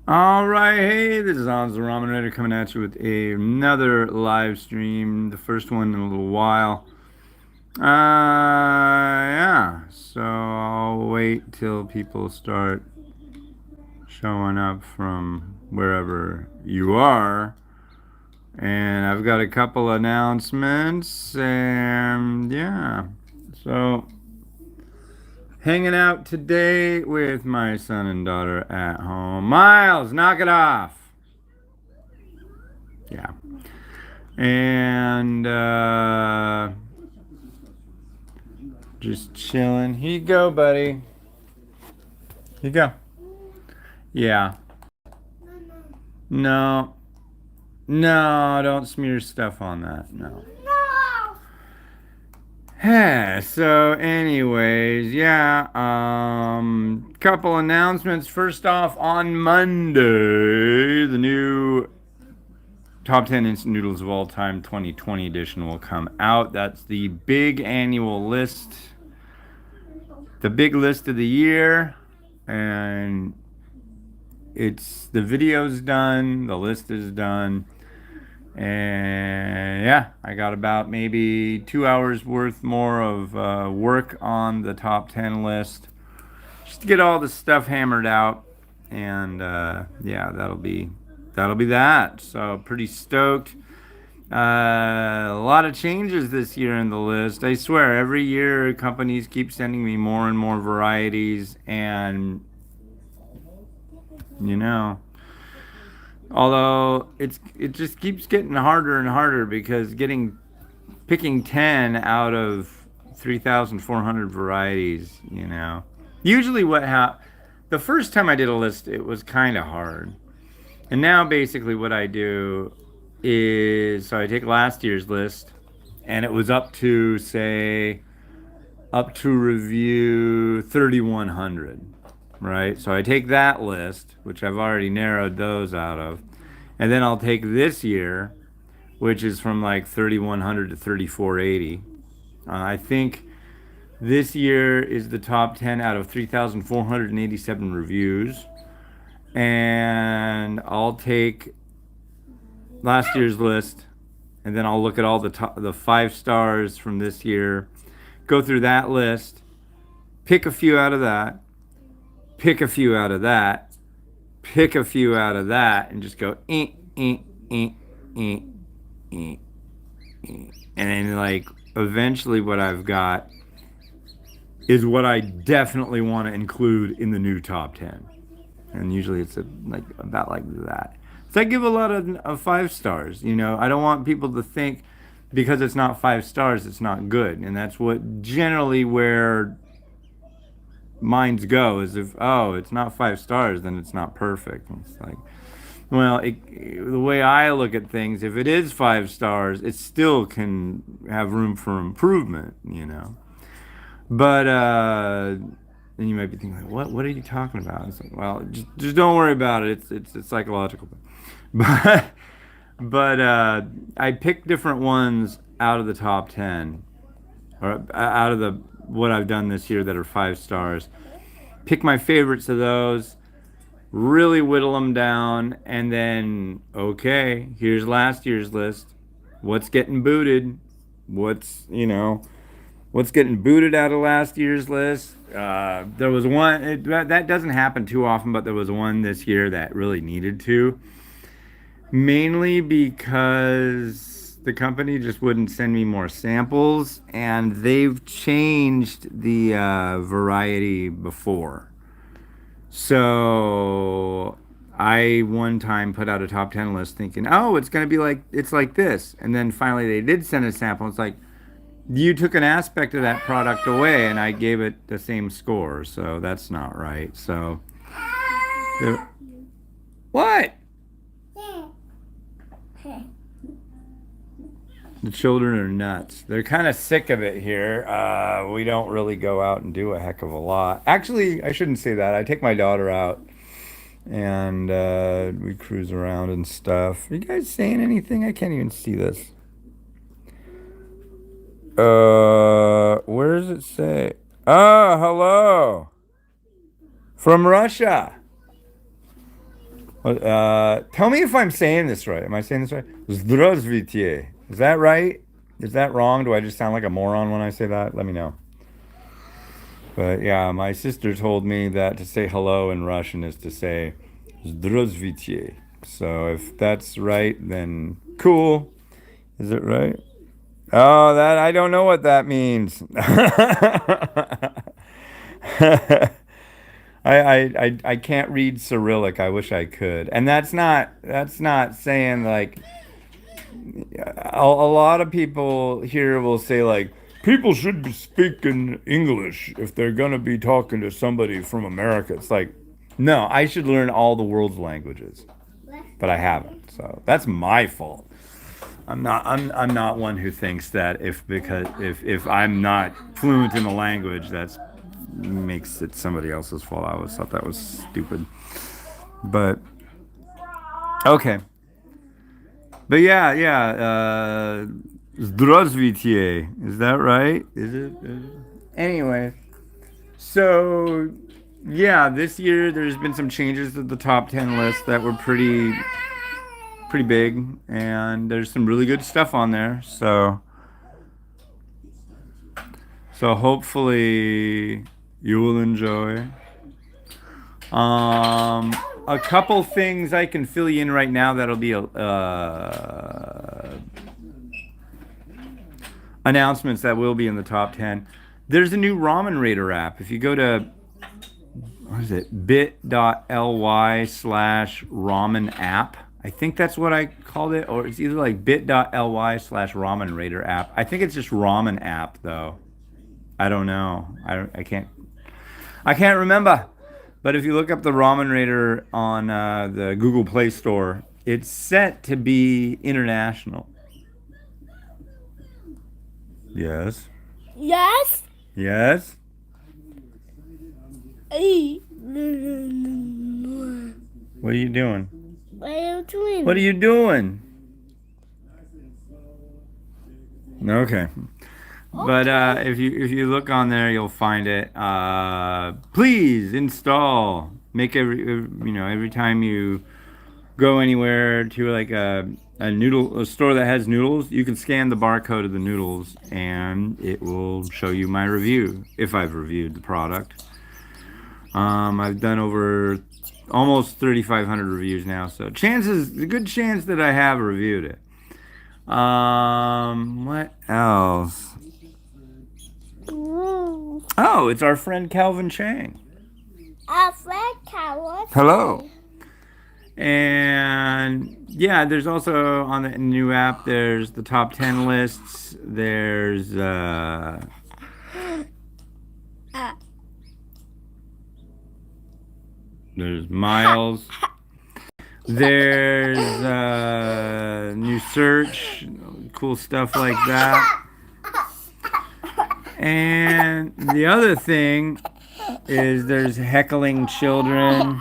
All right, hey, this is Oz the Ramen Writer coming at you with another live stream, the first one in a little while. Yeah, so I'll wait till people start showing up from wherever you are. And I've got a couple announcements, and yeah, so hanging out today with my son and daughter at home. Miles, knock it off. Yeah. And just chilling. Here you go, buddy. Here you go. Yeah. No. No, don't smear stuff on that. No. Yeah, so anyways, yeah, couple announcements. First off, on Monday, the new Top 10 Instant Noodles of All Time 2020 edition will come out. That's the big annual list, the big list of the year. And the video's done, the list is done. And yeah, I got about maybe 2 hours worth more of work on the top 10 list just to get all the stuff hammered out. And yeah, that'll be that. So pretty stoked. A lot of changes this year in the list. I swear, every year companies keep sending me more and more varieties, and you know, although it just keeps getting harder and harder because picking 10 out of 3,400 varieties, Usually the first time I did a list, it was kind of hard. And now basically what I do is, so I take last year's list and it was up to review 3,100, right? So I take that list, which I've already narrowed those out of, and then I'll take this year, which is from like 3,100 to 3,480. I think this year is the top 10 out of 3,487 reviews. And I'll take last year's list, and then I'll look at all the 5 stars from this year, go through that list, pick a few out of that, pick a few out of that, pick a few out of that, and just go and then like eventually what I've got is what I definitely want to include in the new top 10. And usually it's about like that. So I give a lot of 5 stars. I don't want people to think because it's not 5 stars, it's not good. And that's what generally where minds go is if, oh, it's not 5 stars, then it's not perfect. And it's like, well, the way I look at things, if it is 5 stars, it still can have room for improvement. But then you might be thinking, like, what are you talking about? It's like, well, just don't worry about it. It's psychological. But I picked different ones out of the top 10, or out of the what I've done this year that are 5 stars. Pick my favorites of those, really whittle them down, and then okay, here's last year's list. What's getting booted? What's getting booted out of last year's list? There was one that doesn't happen too often, but there was one this year that really needed to. Mainly because the company just wouldn't send me more samples, and they've changed the variety before. So I one time put out a top 10 list thinking, oh, it's like this. And then finally they did send a sample. It's like, you took an aspect of that product away and I gave it the same score. So that's not right. So, what? The children are nuts. They're kind of sick of it here. We don't really go out and do a heck of a lot. Actually, I shouldn't say that. I take my daughter out and we cruise around and stuff. Are you guys saying anything? I can't even see this. Where does it say? Oh, hello. From Russia. Tell me if I'm saying this right. Am I saying this right? Zdravstvuyte. Is that right? Is that wrong? Do I just sound like a moron when I say that? Let me know. But yeah, my sister told me that to say hello in Russian is to say Zdravstvuyte. So if that's right, then cool. Is it right? Oh, that I don't know what that means. I can't read Cyrillic. I wish I could. And that's not saying like a lot of people here will say like people should be speaking English if they're gonna be talking to somebody from America. It's like no, I should learn all the world's languages, but I haven't. So that's my fault. I'm not one who thinks that if I'm not fluent in the language, that's makes it somebody else's fault. I always thought that was stupid. But okay. But Здравствуйте. Is that right? Is it? Anyway, so yeah, this year there's been some changes to the top 10 list that were pretty big, and there's some really good stuff on there. So hopefully you will enjoy. A couple things I can fill you in right now that'll be announcements that will be in the top 10. There's a new Ramen Raider app. If you go to what is it, bit.ly/ramen app. I think that's what I called it, or it's either like bit.ly/ramen raider app. I think it's just ramen app though. I don't know. I can't remember. But if you look up the Ramen Raider on the Google Play Store, it's set to be international. Yes. Yes. Yes. What What are you doing? are you doing? What are you doing? Okay. But if you look on there, you'll find it. Please install. Make every time you go anywhere to like a store that has noodles, you can scan the barcode of the noodles, and it will show you my review if I've reviewed the product. I've done over almost 3,500 reviews now, so a good chance that I have reviewed it. What else? Oh, it's our friend Calvin Chang. Our friend Calvin. Hello. And yeah, there's also on the new app, there's the top 10 lists. There's Miles. There's new search, cool stuff like that. And the other thing is there's heckling children.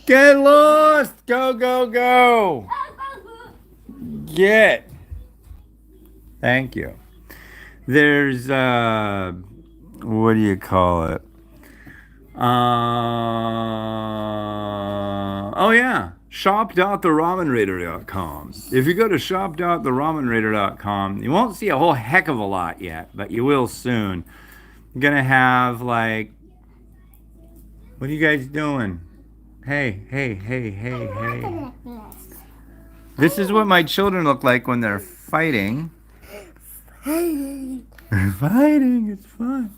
Get lost! Go, go, go! Get. Thank you. There's what do you call it? Oh yeah, shop.theramenraider.com. If you go to shop.theramenraider.com, you won't see a whole heck of a lot yet, but you will soon. I'm gonna have like, what are you guys doing? Hey. This is what my children look like when they're fighting. They're fighting, it's fun.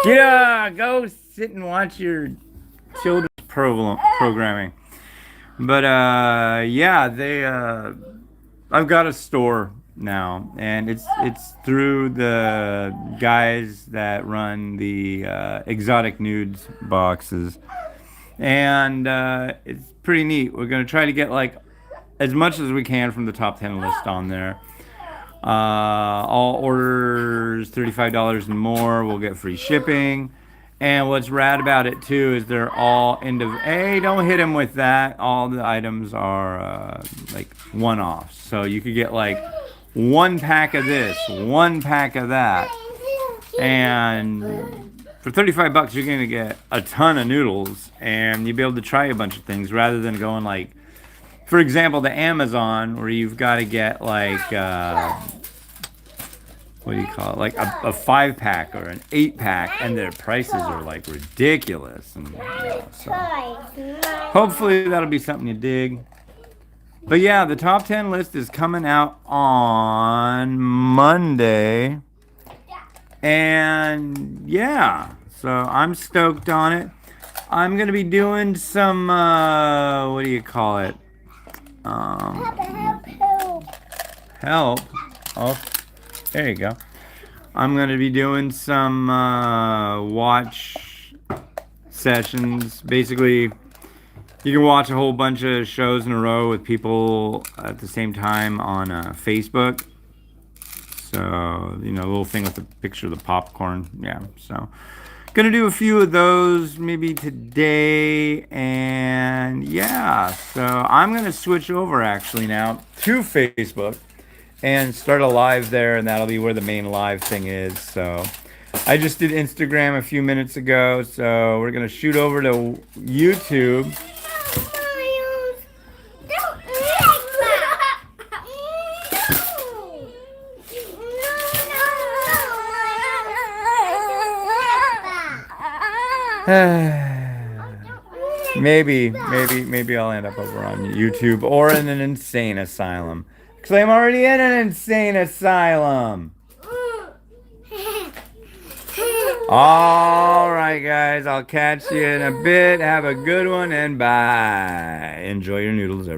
Yeah, go sit and watch your children's programming. But yeah, I've got a store now, and it's through the guys that run the exotic nudes boxes, and it's pretty neat. We're gonna try to get like as much as we can from the top 10 list on there. All orders $35 and more will get free shipping. And what's rad about it too is they're all hey, don't hit him with that. All the items are like one-offs. So you could get like one pack of this, one pack of that, and For 35 bucks, you're going to get a ton of noodles, and you'll be able to try a bunch of things rather than going like, for example, the Amazon, where you've got to get like, what do you call it? Like a 5-pack or an 8-pack, and their prices are like ridiculous. And so hopefully that'll be something you dig. But yeah, the top 10 list is coming out on Monday. And yeah, so I'm stoked on it. I'm going to be doing some, what do you call it? Help. Oh, there you go. I'm going to be doing some watch sessions. Basically, you can watch a whole bunch of shows in a row with people at the same time on Facebook. So, you know, a little thing with the picture of the popcorn. Yeah, so gonna do a few of those maybe today. And yeah, so I'm gonna switch over actually now to Facebook and start a live there, and that'll be where the main live thing is. So I just did Instagram a few minutes ago, so we're gonna shoot over to YouTube. maybe I'll end up over on YouTube or in an insane asylum. Because I'm already in an insane asylum. Alright guys, I'll catch you in a bit. Have a good one and bye. Enjoy your noodles, everybody.